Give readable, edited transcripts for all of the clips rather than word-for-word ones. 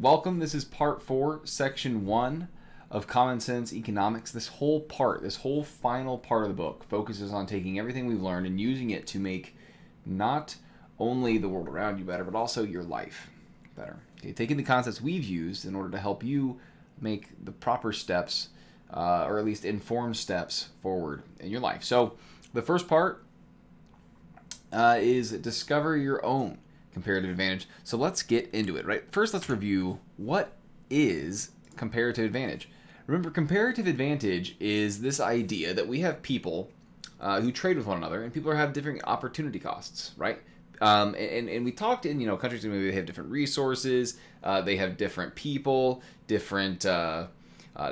welcome. This is part 4, section 1 of Common Sense Economics. This whole final part of the book focuses on taking everything we've learned and using it to make not only the world around you better, but also your life better. Okay, taking the concepts we've used in order to help you make the proper steps, or at least informed steps forward in your life. So the first part is discover your own comparative advantage. So let's get into it, right? First, let's review what is comparative advantage. Remember, comparative advantage is this idea that we have people who trade with one another, and people have different opportunity costs, right? And we talked in, countries maybe they have different resources, they have different people, different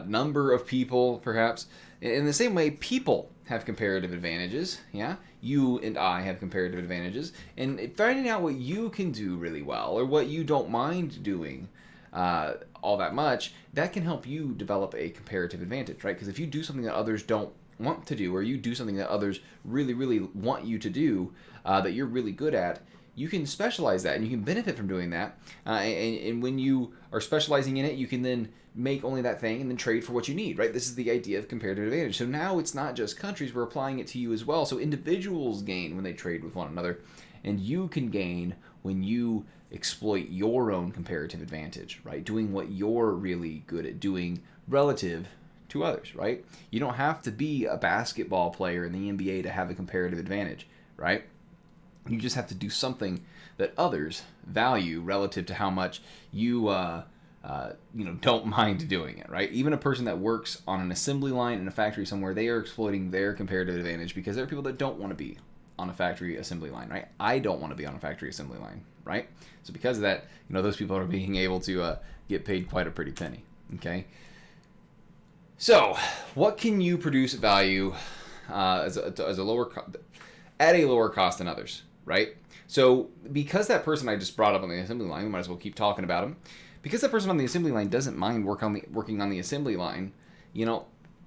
number of people, perhaps. In the same way, people have comparative advantages, yeah? You and I have comparative advantages, and finding out what you can do really well, or what you don't mind doing all that much, that can help you develop a comparative advantage, right? Because if you do something that others don't want to do, or you do something that others really, really want you to do, that you're really good at, you can specialize that, and you can benefit from doing that. And when you are specializing in it, you can then make only that thing and then trade for what you need, right? This is the idea of comparative advantage. So now it's not just countries, we're applying it to you as well. So individuals gain when they trade with one another, and you can gain when you exploit your own comparative advantage, right? Doing what you're really good at doing relative to others, right? You don't have to be a basketball player in the NBA to have a comparative advantage, right? You just have to do something that others value relative to how much you don't mind doing it, right? Even a person that works on an assembly line in a factory somewhere, they are exploiting their comparative advantage, because there are people that don't want to be on a factory assembly line, right? I don't want to be on a factory assembly line, right? So because of that, those people are being able to get paid quite a pretty penny, okay? So, what can you produce value at a lower cost than others, right? So, because that person I just brought up on the assembly line, we might as well keep talking about him. Because that person on the assembly line doesn't mind working on the assembly line,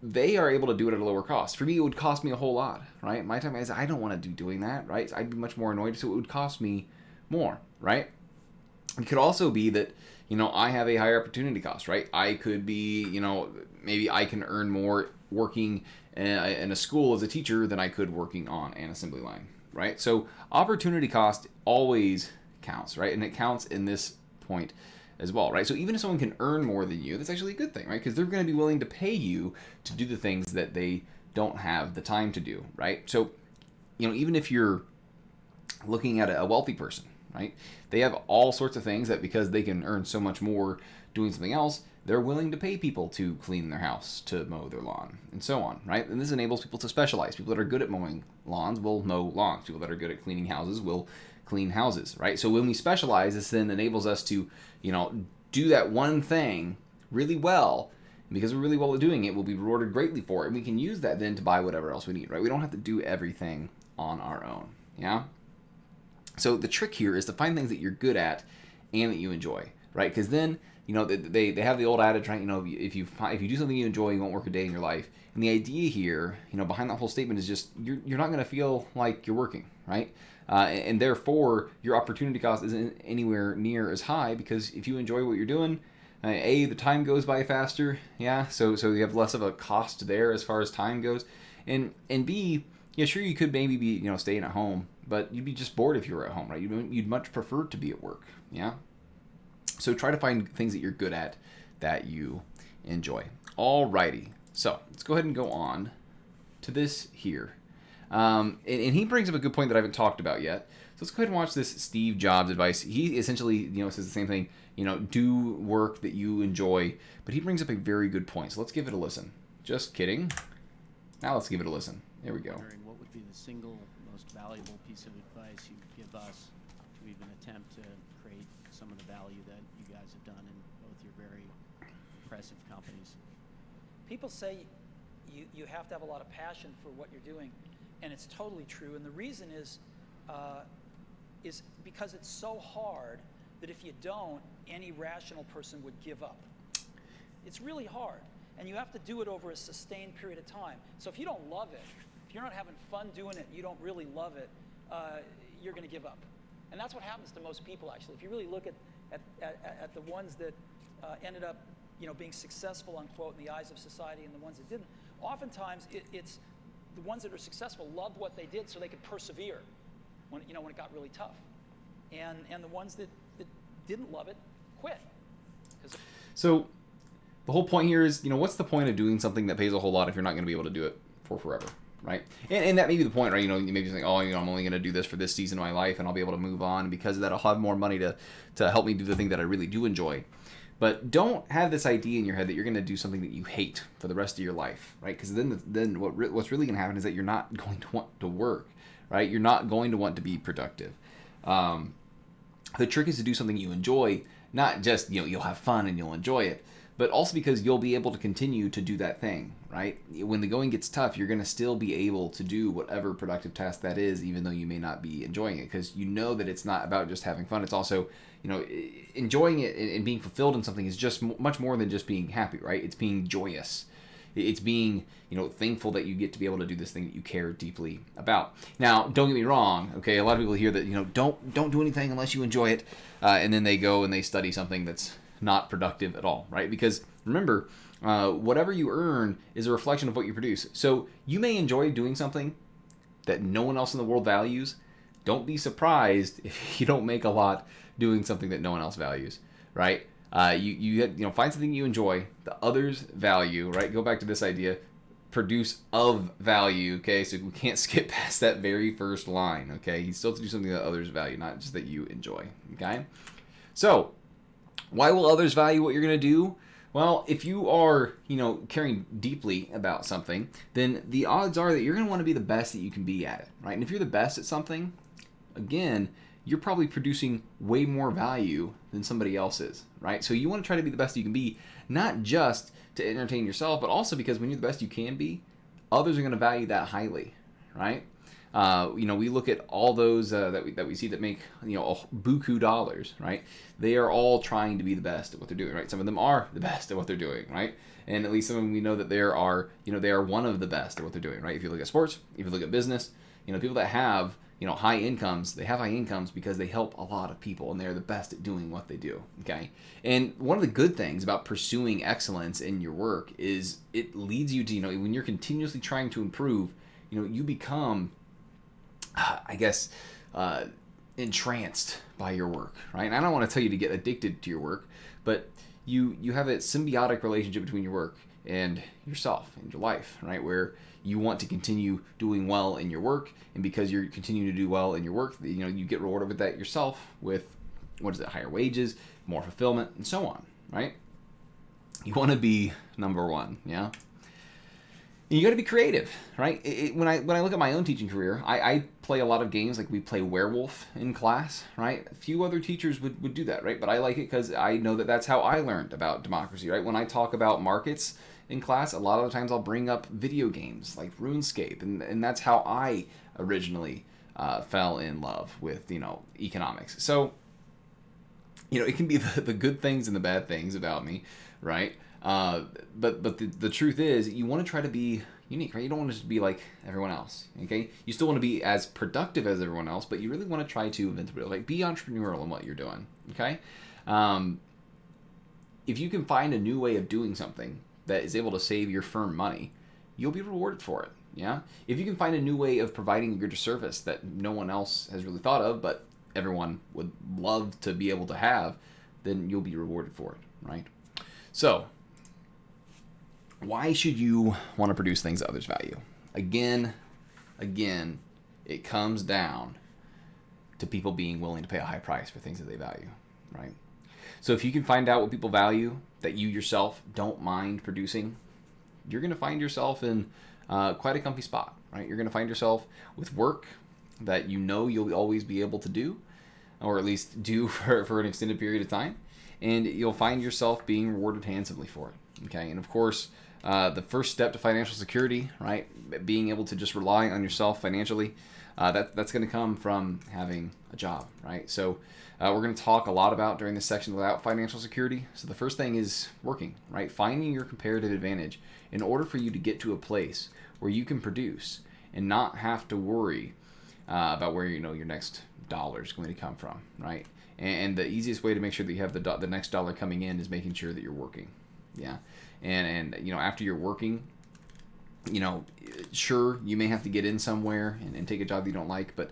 they are able to do it at a lower cost. For me, it would cost me a whole lot, right? My time, I don't want to be doing that, right? I'd be much more annoyed, so it would cost me more, right? It could also be that, I have a higher opportunity cost, right? I could be, maybe I can earn more working in a school as a teacher than I could working on an assembly line, right? So opportunity cost always counts, right? And it counts in this point as well, right? So even if someone can earn more than you, that's actually a good thing, right? Because they're going to be willing to pay you to do the things that they don't have the time to do, right? So, even if you're looking at a wealthy person, right? They have all sorts of things that, because they can earn so much more doing something else, they're willing to pay people to clean their house, to mow their lawn, and so on, right? And this enables people to specialize. People that are good at mowing lawns will mow lawns. People that are good at cleaning houses will clean houses, right? So when we specialize, this then enables us to, do that one thing really well. And because we're really well at doing it, we'll be rewarded greatly for it. And we can use that then to buy whatever else we need, right? We don't have to do everything on our own, yeah? So the trick here is to find things that you're good at and that you enjoy, right? Because then, they have the old adage, right? If you do something you enjoy, you won't work a day in your life. And the idea here, behind that whole statement is just you're not going to feel like you're working, right? And therefore, your opportunity cost isn't anywhere near as high, because if you enjoy what you're doing, A, the time goes by faster, yeah, so you have less of a cost there as far as time goes, and B, yeah, sure, you could maybe be, staying at home, but you'd be just bored if you were at home, right? You'd much prefer to be at work, yeah? So try to find things that you're good at that you enjoy. Alrighty, so let's go ahead and go on to this here. And he brings up a good point that I haven't talked about yet. So let's go ahead and watch this Steve Jobs advice. He essentially, says the same thing, do work that you enjoy, but he brings up a very good point. So let's give it a listen. Just kidding. Now let's give it a listen. There we go. What would be the single most valuable piece of advice you'd give us to even attempt to create some of the value that you guys have done in both your very impressive companies? People say you have to have a lot of passion for what you're doing, and it's totally true. And the reason is because it's so hard that if you don't, any rational person would give up. It's really hard, and you have to do it over a sustained period of time. So if you don't love it, if you're not having fun doing it, you don't really love it, you're going to give up. And that's what happens to most people, actually. If you really look at at the ones that ended up, being successful, unquote, in the eyes of society, and the ones that didn't. Oftentimes, it's the ones that are successful loved what they did so they could persevere when it got really tough, and the ones that didn't love it quit. So the whole point here is, what's the point of doing something that pays a whole lot if you're not going to be able to do it for forever, right? And that may be the point, right? You maybe think, I'm only going to do this for this season of my life, and I'll be able to move on, and because of that, I'll have more money to help me do the thing that I really do enjoy. But don't have this idea in your head that you're going to do something that you hate for the rest of your life, right? Because then what's really going to happen is that you're not going to want to work, right? You're not going to want to be productive. The trick is to do something you enjoy, not just, you'll have fun and you'll enjoy it, but also because you'll be able to continue to do that thing, right? When the going gets tough, you're going to still be able to do whatever productive task that is, even though you may not be enjoying it, because you know that it's not about just having fun. It's also, enjoying it and being fulfilled in something is just much more than just being happy, right? It's being joyous. It's being, thankful that you get to be able to do this thing that you care deeply about. Now, don't get me wrong, okay? A lot of people hear that, don't do anything unless you enjoy it, and then they go and they study something that's not productive at all, right? Because remember, whatever you earn is a reflection of what you produce. So you may enjoy doing something that no one else in the world values. Don't be surprised if you don't make a lot doing something that no one else values, right? You find something you enjoy, the others value, right? Go back to this idea, produce of value, okay? So we can't skip past that very first line, okay? You still have to do something that others value, not just that you enjoy, okay? So why will others value what you're going to do? Well, if you are, caring deeply about something, then the odds are that you're going to want to be the best that you can be at it, right? And if you're the best at something, again, you're probably producing way more value than somebody else is, right? So you want to try to be the best you can be, not just to entertain yourself, but also because when you're the best you can be, others are going to value that highly, right? We look at all those that we see that make buku dollars, right? They are all trying to be the best at what they're doing, right? Some of them are the best at what they're doing, right? And at least some of them we know that they are one of the best at what they're doing, right? If you look at sports, if you look at business, people that have high incomes, they have high incomes because they help a lot of people and they're the best at doing what they do, okay? And one of the good things about pursuing excellence in your work is it leads you to, when you're continuously trying to improve, you become, entranced by your work, right? And I don't want to tell you to get addicted to your work, but you have a symbiotic relationship between your work and yourself and your life, right? Where you want to continue doing well in your work, and because you're continuing to do well in your work, you get rewarded with that yourself with, higher wages, more fulfillment, and so on, right? You want to be number one, yeah? And you got to be creative, right? When I look at my own teaching career, I play a lot of games, like we play Werewolf in class, right? A few other teachers would do that, right? But I like it because I know that that's how I learned about democracy, right? When I talk about markets in class, a lot of the times I'll bring up video games like RuneScape, and that's how I originally fell in love with, economics. So, it can be the good things and the bad things about me, right? But the truth is, you want to try to be unique, right? You don't want to just be like everyone else, okay? You still want to be as productive as everyone else, but you really want to try to invent the like be entrepreneurial in what you're doing, okay? If you can find a new way of doing something that is able to save your firm money, you'll be rewarded for it, yeah? If you can find a new way of providing a good service that no one else has really thought of, but everyone would love to be able to have, then you'll be rewarded for it, right? So, why should you want to produce things that others value? Again, it comes down to people being willing to pay a high price for things that they value, right? So if you can find out what people value that you yourself don't mind producing, you're going to find yourself in quite a comfy spot, right? You're going to find yourself with work that you'll always be able to do, or at least do for an extended period of time, and you'll find yourself being rewarded handsomely for it, okay? And of course, the first step to financial security, right, being able to just rely on yourself financially, that's going to come from having a job, right? So we're going to talk a lot about during this section about financial security. So the first thing is working, right? Finding your comparative advantage in order for you to get to a place where you can produce and not have to worry about where your next dollar is going to come from, right? And the easiest way to make sure that you have the next dollar coming in is making sure that you're working. Yeah. And after you're working, sure, you may have to get in somewhere and take a job that you don't like, but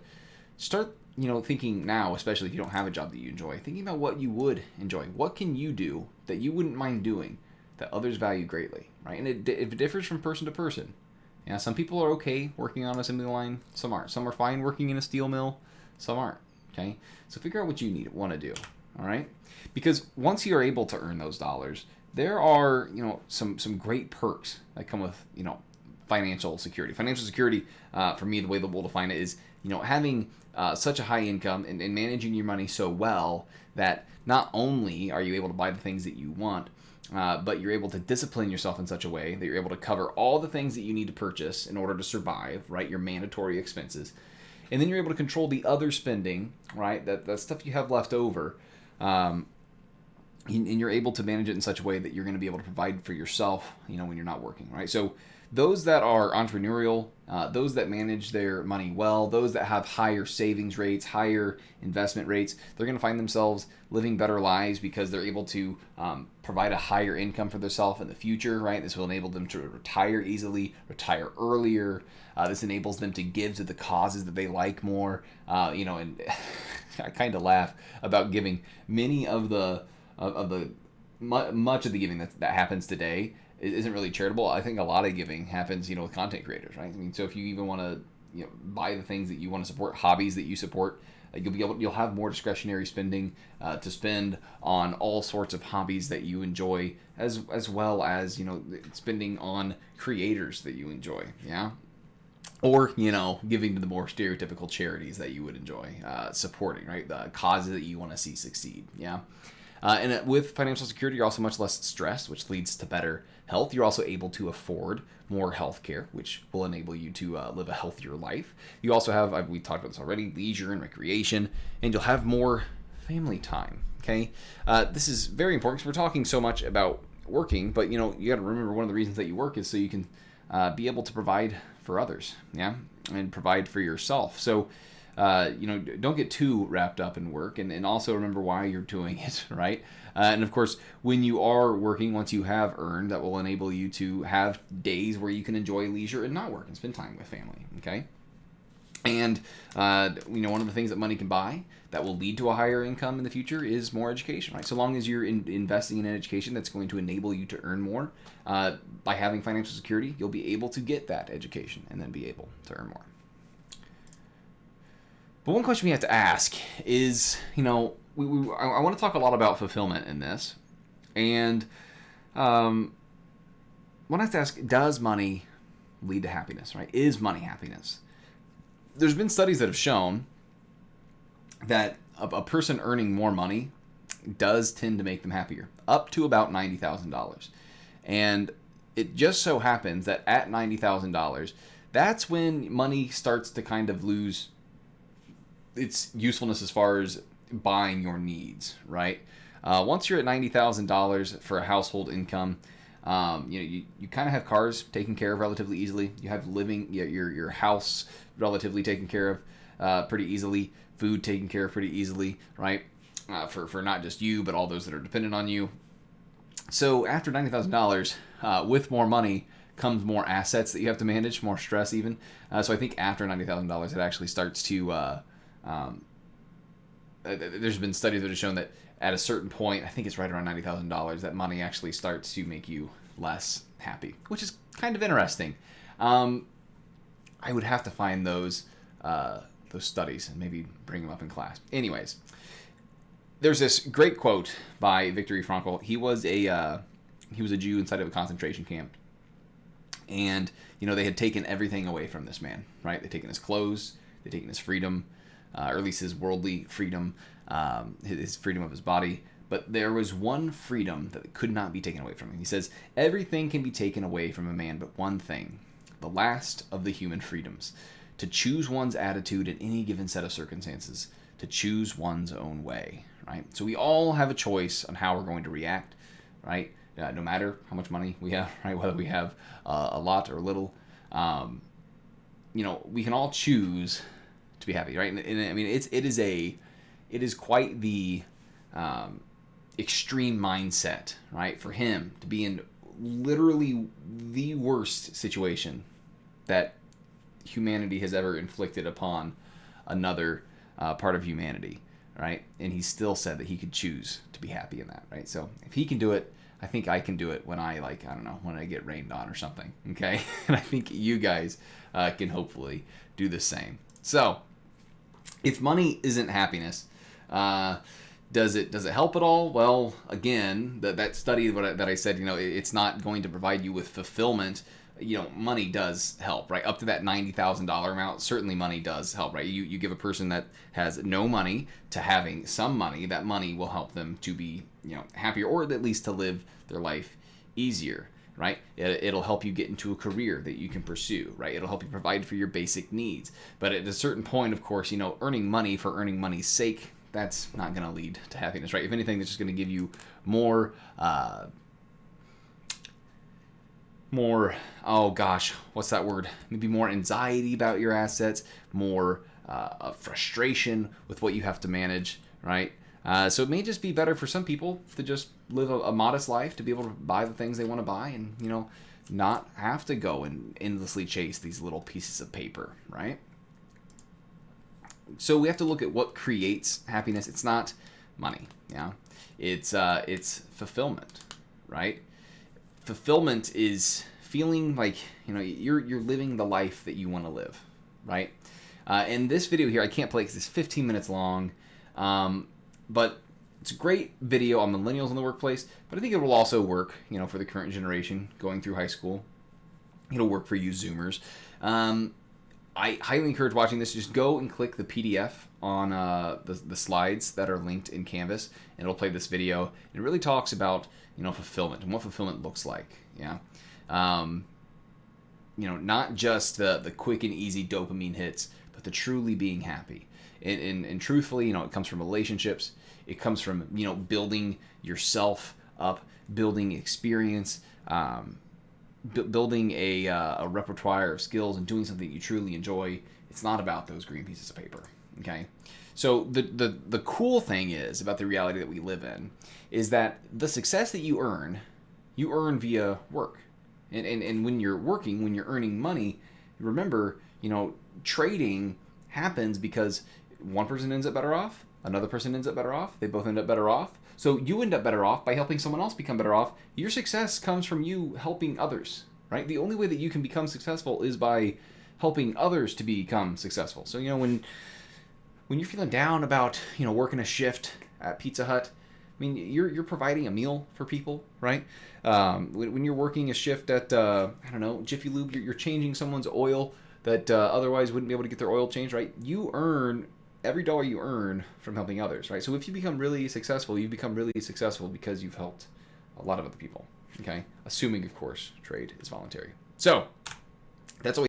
start, thinking now, especially if you don't have a job that you enjoy, thinking about what you would enjoy. What can you do that you wouldn't mind doing that others value greatly, right? And it differs from person to person. Yeah, some people are okay working on assembly line, some aren't. Some are fine working in a steel mill, some aren't, okay? So figure out what you want to do, all right? Because once you're able to earn those dollars, there are, some great perks that come with, financial security. Financial security, for me, the way that we'll define it is, having such a high income and managing your money so well that not only are you able to buy the things that you want, but you're able to discipline yourself in such a way that you're able to cover all the things that you need to purchase in order to survive, right? Your mandatory expenses. And then you're able to control the other spending, right? That stuff you have left over. And you're able to manage it in such a way that you're going to be able to provide for yourself, when you're not working, right? So those that are entrepreneurial, those that manage their money well, those that have higher savings rates, higher investment rates, they're going to find themselves living better lives because they're able to provide a higher income for themselves in the future, right? This will enable them to retire easily, retire earlier. This enables them to give to the causes that they like more, and I kind of laugh about giving. Many of the much of the giving that happens today isn't really charitable. I think a lot of giving happens, with content creators, right? I mean, so if you even want to, buy the things that you want to support, hobbies that you support, you'll have more discretionary spending to spend on all sorts of hobbies that you enjoy, as well as spending on creators that you enjoy, yeah. Or, giving to the more stereotypical charities that you would enjoy supporting, right? The causes that you want to see succeed, yeah. And with financial security, you're also much less stressed, which leads to better health. You're also able to afford more health care, which will enable you to live a healthier life. You also have, we talked about this already, leisure and recreation, and you'll have more family time, okay? This is very important because we're talking so much about working, but, you got to remember one of the reasons that you work is so you can be able to provide for others, yeah, and provide for yourself. So, don't get too wrapped up in work, and also remember why you're doing it, right? And of course, when you are working, once you have earned, that will enable you to have days where you can enjoy leisure and not work and spend time with family, okay? And, one of the things that money can buy that will lead to a higher income in the future is more education, right? So long as you're investing in an education that's going to enable you to earn more, by having financial security, you'll be able to get that education and then be able to earn more. But one question we have to ask is, I want to talk a lot about fulfillment in this, and one has to ask, does money lead to happiness, right? Is money happiness? There's been studies that have shown that a person earning more money does tend to make them happier, up to about $90,000. And it just so happens that at $90,000, that's when money starts to kind of lose its usefulness as far as buying your needs, right? Once you're at $90,000 for a household income, you kind of have cars taken care of relatively easily. You have your house relatively taken care of pretty easily. Food taken care of pretty easily, right? For not just you, but all those that are dependent on you. So after $90,000, with more money comes more assets that you have to manage, more stress even. So I think after $90,000, it actually starts to there's been studies that have shown that at a certain point, I think it's right around $90,000, that money actually starts to make you less happy, which is kind of interesting. I would have to find those studies and maybe bring them up in class. Anyways, there's this great quote by Viktor Frankl. He was a Jew inside of a concentration camp, and they had taken everything away from this man. Right? They'd taken his clothes, they'd taken his freedom, or at least his worldly freedom, his freedom of his body. But there was one freedom that could not be taken away from him. He says, everything can be taken away from a man but one thing, the last of the human freedoms, to choose one's attitude in any given set of circumstances, to choose one's own way, right? So we all have a choice on how we're going to react, right? No matter how much money we have, right? Whether we have a lot or little, we can all choose to be happy, right? And I mean, it is a it is quite the extreme mindset, right? For him to be in literally the worst situation that humanity has ever inflicted upon another part of humanity, right? And he still said that he could choose to be happy in that, right? So if he can do it, I think I can do it when I when I get rained on or something, okay? And I think you guys can hopefully do the same. So if money isn't happiness, does it help at all? Well, again, that study that I said, it's not going to provide you with fulfillment. Money does help, right? Up to that $90,000 amount, certainly money does help, right? You give a person that has no money to having some money, that money will help them to be, happier, or at least to live their life easier, right? It'll help you get into a career that you can pursue, right? It'll help you provide for your basic needs. But at a certain point, of course, earning money for earning money's sake, that's not going to lead to happiness, right? If anything, it's just going to give you more, oh gosh, what's that word? Maybe more anxiety about your assets, more frustration with what you have to manage, right? So it may just be better for some people to just live a modest life, to be able to buy the things they want to buy, and not have to go and endlessly chase these little pieces of paper, right? So we have to look at what creates happiness. It's not money, yeah. It's fulfillment, right? Fulfillment is feeling like you're living the life that you want to live, right? And this video here I can't play because it's 15 minutes long, but it's a great video on millennials in the workplace. But I think it will also work, for the current generation going through high school. It'll work for you Zoomers. I highly encourage watching this. Just go and click the PDF on the slides that are linked in Canvas, and it'll play this video. It really talks about fulfillment and what fulfillment looks like. Yeah, not just the quick and easy dopamine hits, but the truly being happy. And truthfully, it comes from relationships. It comes from building yourself up, building experience. Building a repertoire of skills and doing something you truly enjoy. It's not about those green pieces of paper, okay? So the cool thing is about the reality that we live in is that the success that you earn via work. And when you're working, when you're earning money, remember, trading happens because one person ends up better off, another person ends up better off, they both end up better off. So you end up better off by helping someone else become better off. Your success comes from you helping others, right? The only way that you can become successful is by helping others to become successful. So, when you're feeling down about, working a shift at Pizza Hut, I mean, you're providing a meal for people, right? When you're working a shift at, Jiffy Lube, you're changing someone's oil that otherwise wouldn't be able to get their oil changed, right? You earn every dollar you earn from helping others, right? So if you become really successful, you become really successful because you've helped a lot of other people, okay? Assuming, of course, trade is voluntary. So that's all